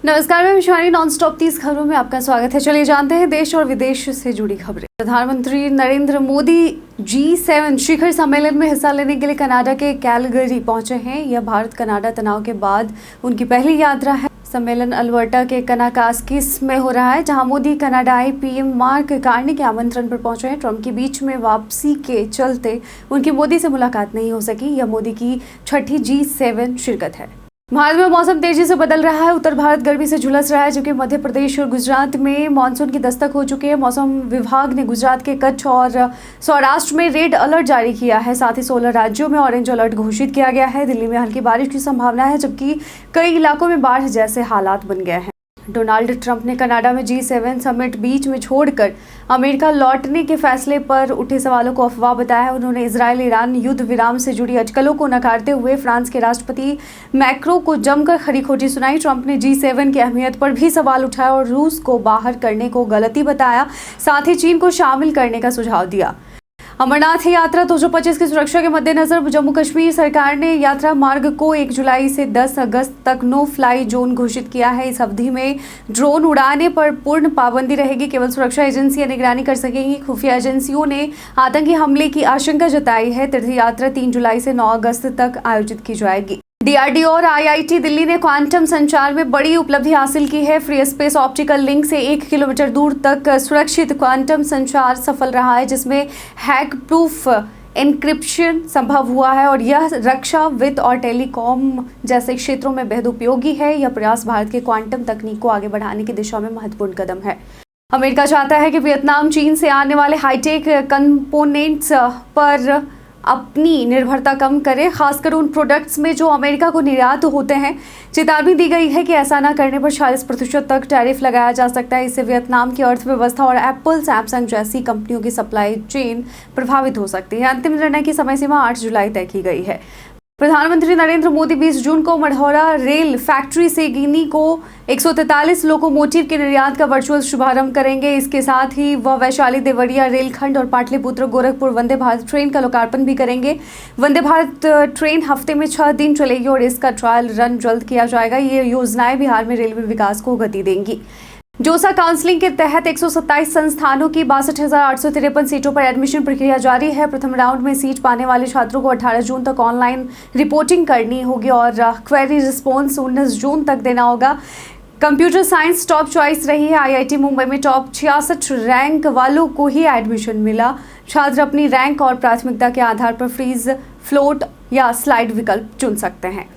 नमस्कार, मैं विश्वानी non stop 30 खबरों में आपका स्वागत है। चलिए जानते हैं देश और विदेश से जुड़ी खबरें। प्रधानमंत्री नरेंद्र मोदी G7 शिखर सम्मेलन में हिस्सा लेने के लिए कनाडा के कैलगरी पहुंचे हैं। यह भारत कनाडा तनाव के बाद उनकी पहली यात्रा है। सम्मेलन अल्बर्टा के कनाकास्किस में हो रहा है, जहां मोदी कनाडाई पीएम मार्क कार्नी के आमंत्रण पर पहुंचे हैं। ट्रंप के बीच में वापसी के चलते उनकी मोदी से मुलाकात नहीं हो सकी। यह मोदी की छठी G7 शिरकत है। भारत में मौसम तेजी से बदल रहा है। उत्तर भारत गर्मी से झुलस रहा है, जबकि मध्य प्रदेश और गुजरात में मानसून की दस्तक हो चुकी है। मौसम विभाग ने गुजरात के कच्छ और सौराष्ट्र में रेड अलर्ट जारी किया है। साथ ही 16 राज्यों में ऑरेंज अलर्ट घोषित किया गया है। दिल्ली में हल्की बारिश की संभावना है, जबकि कई इलाकों में बाढ़ जैसे हालात बन गए हैं। डोनाल्ड ट्रंप ने कनाडा में G7 समिट बीच में छोड़कर अमेरिका लौटने के फैसले पर उठे सवालों को अफवाह बताया। उन्होंने इजरायल ईरान युद्ध विराम से जुड़ी अटकलों को नकारते हुए फ्रांस के राष्ट्रपति मैक्रो को जमकर खरी खोटी सुनाई। ट्रंप ने G7 की अहमियत पर भी सवाल उठाया और रूस को बाहर करने को गलती बताया। साथ ही चीन को शामिल करने का सुझाव दिया। अमरनाथ यात्रा 2025 की सुरक्षा के मद्देनजर जम्मू कश्मीर सरकार ने यात्रा मार्ग को 1 जुलाई से 10 अगस्त तक नो फ्लाई जोन घोषित किया है। इस अवधि में ड्रोन उड़ाने पर पूर्ण पाबंदी रहेगी। केवल सुरक्षा एजेंसियां निगरानी कर सकेंगी। खुफिया एजेंसियों ने आतंकी हमले की आशंका जताई है। तीर्थ यात्रा 3 जुलाई से 9 अगस्त तक आयोजित की जाएगी। DRDO और IIT दिल्ली ने क्वांटम संचार में बड़ी उपलब्धि हासिल की है। फ्री स्पेस ऑप्टिकल लिंक से 1 किलोमीटर दूर तक सुरक्षित क्वांटम संचार सफल रहा है, जिसमें हैक प्रूफ एन्क्रिप्शन संभव हुआ है और यह रक्षा, वित्त और टेलीकॉम जैसे क्षेत्रों में बेहद उपयोगी है। यह प्रयास भारत के क्वांटम तकनीक को आगे बढ़ाने की दिशा में महत्वपूर्ण कदम है। अमेरिका चाहता है कि वियतनाम चीन से आने वाले हाईटेक कंपोनेंट्स पर अपनी निर्भरता कम करे, खासकर उन प्रोडक्ट्स में जो अमेरिका को निर्यात होते हैं। चेतावनी दी गई है कि ऐसा न करने पर 40% तक टैरिफ लगाया जा सकता है। इससे वियतनाम की अर्थव्यवस्था और एप्पल, सैमसंग जैसी कंपनियों की सप्लाई चेन प्रभावित हो सकती है। अंतिम निर्णय की समय सीमा 8 जुलाई तय की गई है। प्रधानमंत्री नरेंद्र मोदी 20 जून को मढ़ौरा रेल फैक्ट्री से गिनी को 143 लोकोमोटिव के निर्यात का वर्चुअल शुभारंभ करेंगे। इसके साथ ही वह वैशाली देवरिया रेलखंड और पाटलिपुत्र गोरखपुर वंदे भारत ट्रेन का लोकार्पण भी करेंगे। वंदे भारत ट्रेन हफ्ते में 6 दिन चलेगी और इसका ट्रायल रन जल्द किया जाएगा। ये योजनाएं बिहार में रेलवे विकास को गति देंगी। जोसा काउंसलिंग के तहत 127 संस्थानों की 62,853 सीटों पर एडमिशन प्रक्रिया जारी है। प्रथम राउंड में सीट पाने वाले छात्रों को 18 जून तक ऑनलाइन रिपोर्टिंग करनी होगी और क्वेरी रिस्पॉन्स 19 जून तक देना होगा। कंप्यूटर साइंस टॉप चॉइस रही है। IIT मुंबई में टॉप 66 रैंक वालों को ही एडमिशन मिला। छात्र अपनी रैंक और प्राथमिकता के आधार पर फ्रीज, फ्लोट या स्लाइड विकल्प चुन सकते हैं।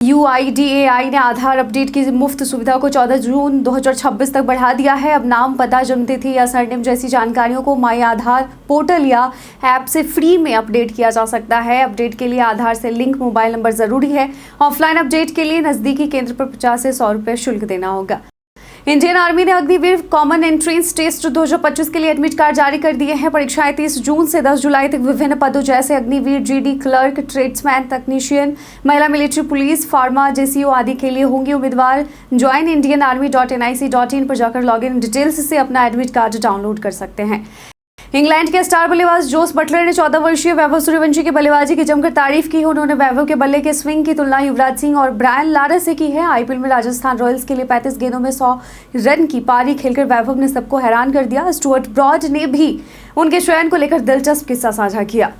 UIDAI ने आधार अपडेट की मुफ्त सुविधा को 14 जून 2026 तक बढ़ा दिया है। अब नाम, पता, जन्मतिथि या सरनेम जैसी जानकारियों को माई आधार पोर्टल या ऐप से फ्री में अपडेट किया जा सकता है। अपडेट के लिए आधार से लिंक मोबाइल नंबर जरूरी है। ऑफलाइन अपडेट के लिए नजदीकी केंद्र पर 50 से 100 रुपये शुल्क देना होगा। इंडियन आर्मी ने अग्निवीर कॉमन एंट्रेंस टेस्ट 2025 के लिए एडमिट कार्ड जारी कर दिए हैं। परीक्षाएं 30 जून से 10 जुलाई तक विभिन्न पदों जैसे अग्निवीर, GD, क्लर्क, ट्रेड्समैन, तकनीशियन, महिला मिलिट्री पुलिस, फार्मा, JCO आदि के लिए होंगी। उम्मीदवार joinindianarmy.nic.in पर जाकर लॉगिन डिटेल्स से अपना एडमिट कार्ड डाउनलोड कर सकते हैं। इंग्लैंड के स्टार बल्लेबाज जोस बटलर ने 14 वर्षीय वैभव सूर्यवंशी की बल्लेबाजी की जमकर तारीफ की है। उन्होंने वैभव के बल्ले के स्विंग की तुलना युवराज सिंह और ब्रायन लारा से की है। IPL में राजस्थान रॉयल्स के लिए 35 गेंदों में 100 रन की पारी खेलकर वैभव ने सबको हैरान कर दिया। स्टुअर्ट ब्रॉड ने भी उनके चयन को लेकर दिलचस्प किस्सा साझा किया।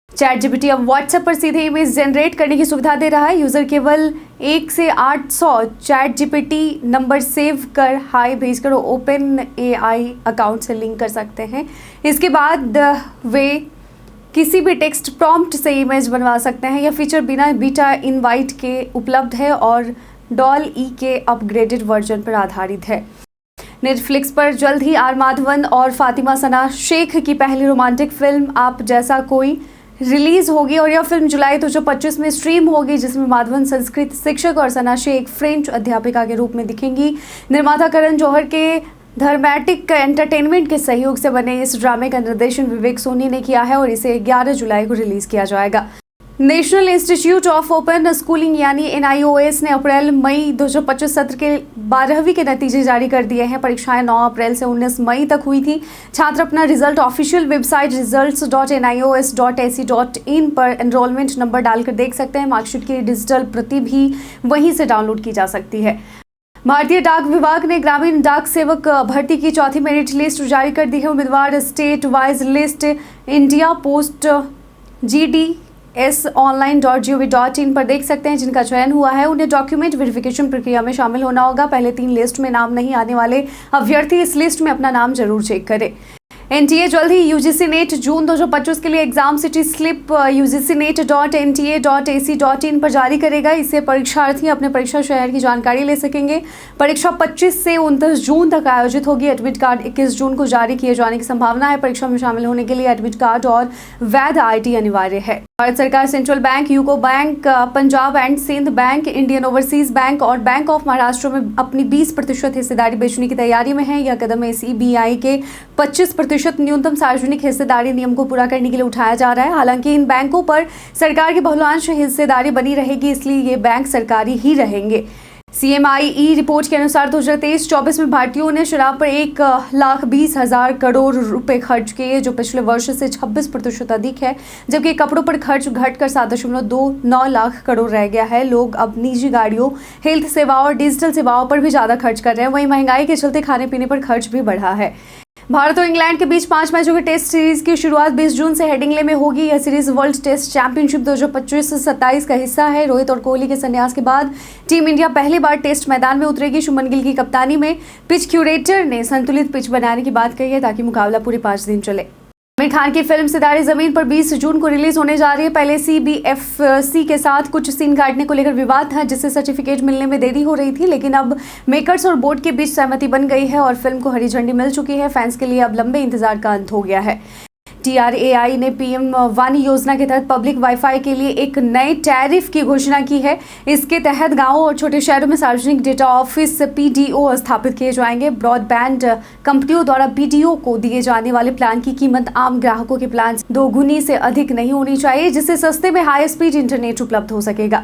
ChatGPT अब WhatsApp पर सीधे इमेज जनरेट करने की सुविधा दे रहा है। यूजर केवल 1 से 800 ChatGPT नंबर सेव कर हाई भेजकर OpenAI अकाउंट से लिंक कर सकते हैं। इसके बाद वे किसी भी टेक्स्ट प्रॉम्प्ट से इमेज बनवा सकते हैं। यह फीचर बिना बीटा इनवाइट के उपलब्ध है और DALL-E के अपग्रेडेड वर्जन पर आधारित है। नेटफ्लिक्स पर जल्द ही आर माधवन और फातिमा सना शेख की पहली रोमांटिक फिल्म आप जैसा कोई रिलीज होगी और यह फिल्म जुलाई 2025 में स्ट्रीम होगी, जिसमें माधवन संस्कृत शिक्षक और सना शेख फ्रेंच अध्यापिका के रूप में दिखेंगी। निर्माता करण जौहर के धर्मैटिक एंटरटेनमेंट के सहयोग से बने इस ड्रामे का निर्देशन विवेक सोनी ने किया है और इसे 11 जुलाई को रिलीज किया जाएगा। National institute of open schooling यानी NIOS ने अप्रैल-मई 2025 सत्र के 12वीं के नतीजे जारी कर दिए हैं। परीक्षाएं 9 अप्रैल से 19 मई तक हुई थी। छात्र अपना रिजल्ट ऑफिशियल वेबसाइट results.nios.ac.in पर एनरोलमेंट नंबर डालकर देख सकते हैं। मार्कशीट की डिजिटल प्रति भी वहीं से डाउनलोड की जा सकती है। भारतीय डाक विभाग ने ग्रामीण डाक सेवक भर्ती की चौथी मेरिट लिस्ट जारी कर दी है। उम्मीदवार state wise list India post GDS online.gov.in पर देख सकते हैं। जिनका चयन हुआ है उन्हें डॉक्यूमेंट वेरिफिकेशन प्रक्रिया में शामिल होना होगा। पहले 3 लिस्ट में नाम नहीं आने वाले अभ्यर्थी इस लिस्ट में अपना नाम जरूर चेक करें। एनटीए जल्द ही यूजीसी नेट जून 2025 के लिए एग्जाम सिटी स्लिप ugcnet.nta.ac.in पर जारी करेगा। इससे परीक्षार्थी अपने परीक्षा शहर की जानकारी ले सकेंगे। परीक्षा 25 से 29 जून तक आयोजित होगी। एडमिट कार्ड 21 जून को जारी किए जाने की संभावना है। परीक्षा में शामिल होने के लिए एडमिट कार्ड और वैध आईडी अनिवार्य है। भारत सरकार central bank, UCO bank, Punjab and Sindh bank, Indian overseas bank और बैंक ऑफ महाराष्ट्र में अपनी 20% हिस्सेदारी बेचने की तैयारी में है। यह कदम SEBI के 25% न्यूनतम सार्वजनिक हिस्सेदारी नियम को पूरा करने के लिए उठाया जा रहा है। हालांकि इन बैंकों पर सरकार की बहुलांश हिस्सेदारी बनी रहेगी, इसलिए ये बैंक सरकारी ही रहेंगे। CMIE रिपोर्ट के अनुसार 2023-24 में भारतीयों ने शराब पर 1,20,000 करोड़ रुपए खर्च किए, जो पिछले वर्ष से 26% अधिक है। जबकि कपड़ों पर खर्च घटकर 7.29 लाख करोड़ रह गया है। लोग अब निजी गाड़ियों, हेल्थ सेवाओं और डिजिटल सेवाओं पर भी ज्यादा खर्च कर रहे हैं। वहीं महंगाई के चलते खाने पीने पर खर्च भी बढ़ा है। भारत और इंग्लैंड के बीच 5 मैचों की टेस्ट सीरीज की शुरुआत 20 जून से हेडिंग्ले में होगी। यह सीरीज वर्ल्ड टेस्ट चैंपियनशिप 2025-27 का हिस्सा है। रोहित और कोहली के संन्यास के बाद टीम इंडिया पहली बार टेस्ट मैदान में उतरेगी। शुभमन गिल की कप्तानी में पिच क्यूरेटर ने संतुलित पिच बनाने की बात कही है, ताकि मुकाबला पूरे 5 दिन चले। आमिर खान की फिल्म सितारे जमीन पर 20 जून को रिलीज होने जा रही है। पहले CBFC के साथ कुछ सीन काटने को लेकर विवाद था, जिससे सर्टिफिकेट मिलने में देरी हो रही थी, लेकिन अब मेकर्स और बोर्ड के बीच सहमति बन गई है और फिल्म को हरी झंडी मिल चुकी है। फैंस के लिए अब लंबे इंतजार का अंत हो गया है। TRAI ने PM1 योजना के तहत पब्लिक वाईफाई के लिए एक नए टैरिफ की घोषणा की है। इसके तहत गांवों और छोटे शहरों में सार्वजनिक डेटा ऑफिस PDO स्थापित किए जाएंगे। ब्रॉडबैंड कंपनियों द्वारा PDO को दिए जाने वाले प्लान की कीमत आम ग्राहकों के प्लान से 2 गुनी से अधिक नहीं होनी चाहिए, जिससे सस्ते में हाई स्पीड इंटरनेट उपलब्ध हो सकेगा।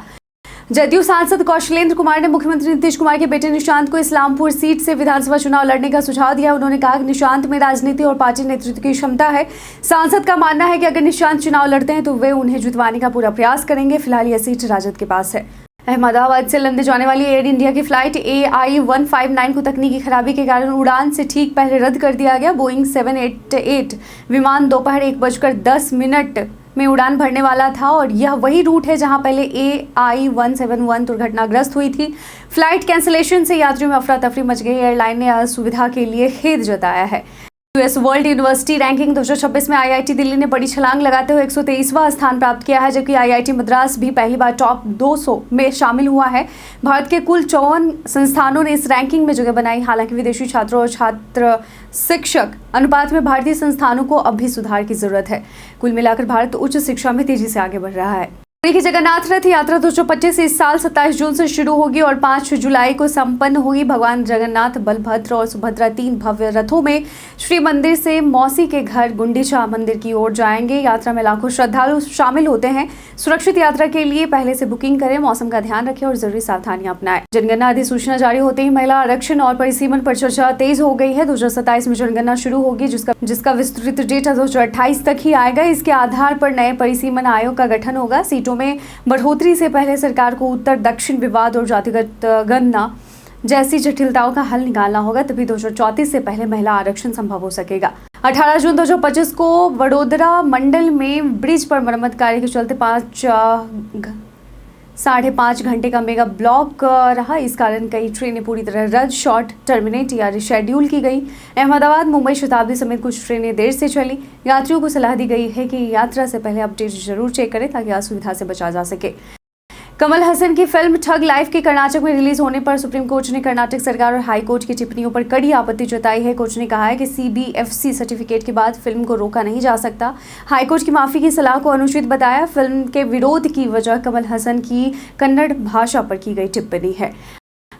जदयू सांसद कौशलेंद्र कुमार ने मुख्यमंत्री नीतीश कुमार के बेटे निशांत को इस्लामपुर सीट से विधानसभा चुनाव लड़ने का सुझाव दिया। उन्होंने कहा कि निशांत में राजनीति और पार्टी नेतृत्व की क्षमता है। सांसद का मानना है कि अगर निशांत चुनाव लड़ते हैं तो वे उन्हें जितवाने का पूरा प्रयास करेंगे। फिलहाल यह सीट राजद के पास है। अहमदाबाद से लंदन जाने वाली एयर इंडिया की फ्लाइट AI-159 को तकनीकी खराबी के कारण उड़ान से ठीक पहले रद्द कर दिया गया। बोइंग 788 विमान दोपहर 1:10 में उड़ान भरने वाला था और यह वही रूट है जहां पहले AI-171 दुर्घटनाग्रस्त हुई थी। फ्लाइट कैंसिलेशन से यात्रियों में अफरा तफरी मच गई। एयरलाइन ने असुविधा के लिए खेद जताया है। US वर्ल्ड यूनिवर्सिटी रैंकिंग 2026 में IIT दिल्ली ने बड़ी छलांग लगाते हुए 123वां स्थान प्राप्त किया है, जबकि IIT मद्रास भी पहली बार टॉप 200 में शामिल हुआ है। भारत के कुल 54 संस्थानों ने इस रैंकिंग में जगह बनाई। हालांकि विदेशी छात्रों और छात्र शिक्षक अनुपात में भारतीय संस्थानों को अब भी सुधार की जरूरत है। कुल मिलाकर भारत उच्च शिक्षा में तेजी से आगे बढ़ रहा है। पुरी की जगन्नाथ रथ यात्रा 2025 इस साल 27 जून से शुरू होगी और 5 जुलाई को संपन्न होगी। भगवान जगन्नाथ, बलभद्र और सुभद्रा 3 भव्य रथों में श्री मंदिर से मौसी के घर गुंडीचा मंदिर की ओर जाएंगे। यात्रा में लाखों श्रद्धालु शामिल होते हैं। सुरक्षित यात्रा के लिए पहले से बुकिंग करें, मौसम का ध्यान रखें और जरूरी सावधानियां अपनाएं। जनगणना अधिसूचना जारी होते ही महिला आरक्षण और परिसीमन पर चर्चा तेज हो गई है। 2027 में जनगणना शुरू होगी, जिसका विस्तृत डेटा 2028 तक ही आएगा। इसके आधार पर नए परिसीमन आयोग का गठन होगा। सीटों में बढ़ोतरी से पहले सरकार को उत्तर दक्षिण विवाद और जातिगत गणना जैसी जटिलताओं का हल निकालना होगा, तभी 2034 से पहले महिला आरक्षण संभव हो सकेगा। 18 जून 2025 को वडोदरा मंडल में ब्रिज पर मरम्मत कार्य के चलते 5.5 घंटे का मेगा ब्लॉक रहा। इस कारण कई ट्रेनें पूरी तरह रद्द, शॉर्ट टर्मिनेट या रिशेड्यूल की गई। अहमदाबाद मुंबई शताब्दी समेत कुछ ट्रेनें देर से चली। यात्रियों को सलाह दी गई है कि यात्रा से पहले अपडेट जरूर चेक करें, ताकि असुविधा से बचा जा सके। कमल हसन की फिल्म ठग लाइफ के कर्नाटक में रिलीज होने पर सुप्रीम कोर्ट ने कर्नाटक सरकार और हाई कोर्ट की टिप्पणियों पर कड़ी आपत्ति जताई है। कोर्ट ने कहा है कि CBFC सर्टिफिकेट के बाद फिल्म को रोका नहीं जा सकता। हाई कोर्ट की माफी की सलाह को अनुचित बताया। फिल्म के विरोध की वजह कमल हसन की कन्नड़ भाषा पर की गई टिप्पणी है।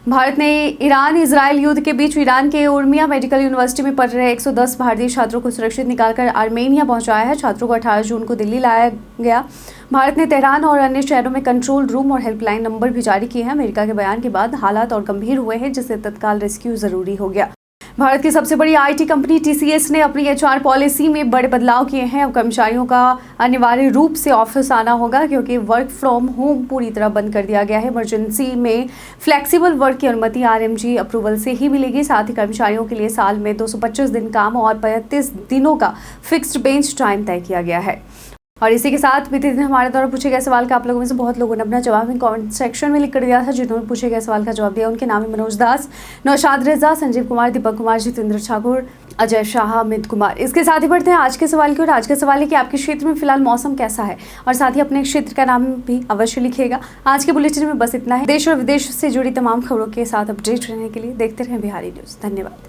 भारत ने ईरान इजराइल युद्ध के बीच ईरान के उर्मिया मेडिकल यूनिवर्सिटी में पढ़ रहे 110 भारतीय छात्रों को सुरक्षित निकालकर आर्मेनिया पहुंचाया है। छात्रों को 18 जून को दिल्ली लाया गया। भारत ने तेहरान और अन्य शहरों में कंट्रोल रूम और हेल्पलाइन नंबर भी जारी किए हैं। अमेरिका के बयान के बाद हालात और गंभीर हुए हैं, जिससे तत्काल रेस्क्यू जरूरी हो गया। भारत की सबसे बड़ी आईटी कंपनी टीसीएस ने अपनी एचआर पॉलिसी में बड़े बदलाव किए हैं। अब कर्मचारियों का अनिवार्य रूप से ऑफिस आना होगा, क्योंकि वर्क फ्रॉम होम पूरी तरह बंद कर दिया गया है। इमरजेंसी में फ्लेक्सिबल वर्क की अनुमति आरएमजी अप्रूवल से ही मिलेगी। साथ ही कर्मचारियों के लिए साल में 225 दिन काम और 35 दिनों का फिक्स्ड बेंच टाइम तय किया गया है। और इसी के साथ बीते दिन हमारे द्वारा पूछे गए सवाल का आप लोगों में से बहुत लोगों ने अपना जवाब कमेंट सेक्शन में लिख कर दिया था। जिन्होंने पूछे गए सवाल का जवाब दिया उनके नाम है मनोज दास, नौशाद रेजा, संजीव कुमार, दीपक कुमार, जितेंद्र ठाकुर, अजय शाह, अमित कुमार। इसके साथ ही बढ़ते हैं आज के सवाल की। और आज का सवाल है कि आपके क्षेत्र में फिलहाल मौसम कैसा है, और साथ ही अपने क्षेत्र का नाम भी अवश्य लिखिएगा। आज के बुलेटिन में बस इतना है। देश और विदेश से जुड़ी तमाम खबरों के साथ अपडेट रहने के लिए देखते रहें बिहारी न्यूज़। धन्यवाद।